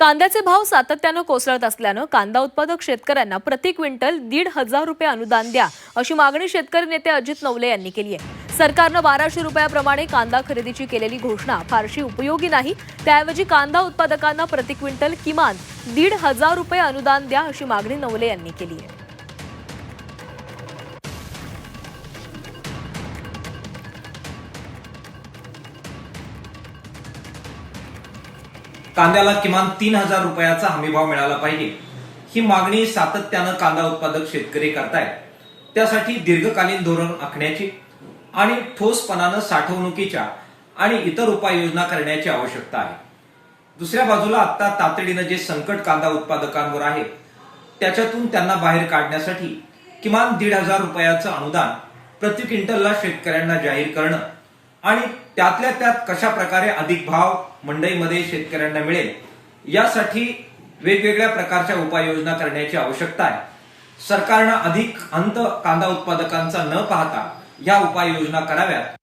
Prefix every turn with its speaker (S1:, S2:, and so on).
S1: कांद्याचे भाव सातत्यानं कोसळत असल्यानं कांदा उत्पादक शेतकऱ्यांना प्रति क्विंटल 1,500 रुपये अनुदान द्या अशी मागणी शेतकरी नेते अजित नवले यांनी केली आहे। सरकारनं 1200 रुपयाप्रमाणे कांदा खरेदीची केलेली घोषणा फारशी उपयोगी नाही, त्याऐवजी कांदा उत्पादकांना प्रति क्विंटल किमान 1,500 रुपये अनुदान द्या अशी मागणी नवले यांनी केली आहे।
S2: कांद्याला किमान 3,000 रुपयाचा हमीभाव मिळाला पाहिजे, ही मागणी सातत्यानं कांदा उत्पादक शेतकरी करतायत। त्यासाठी दीर्घकालीन धोरण आखण्याची आणि ठोसपणानं साठवणुकीच्या आणि इतर उपाययोजना करण्याची आवश्यकता आहे। दुसऱ्या बाजूला आता तातडीनं जे संकट कांदा उत्पादकांवर आहे त्याच्यातून त्यांना बाहेर काढण्यासाठी किमान 1,500 रुपयाचं अनुदान प्रति क्विंटलला शेतकऱ्यांना जाहीर करणं आणि त्यातल्या त्यात कशा प्रकारे अधिक भाव मंडईमध्ये शेतकऱ्यांना मिळेल यासाठी वेगवेगळ्या प्रकारच्या उपाययोजना करण्याची आवश्यकता आहे। सरकारनं अधिक अंत कांदा उत्पादकांचा न पाहता या उपाययोजना कराव्यात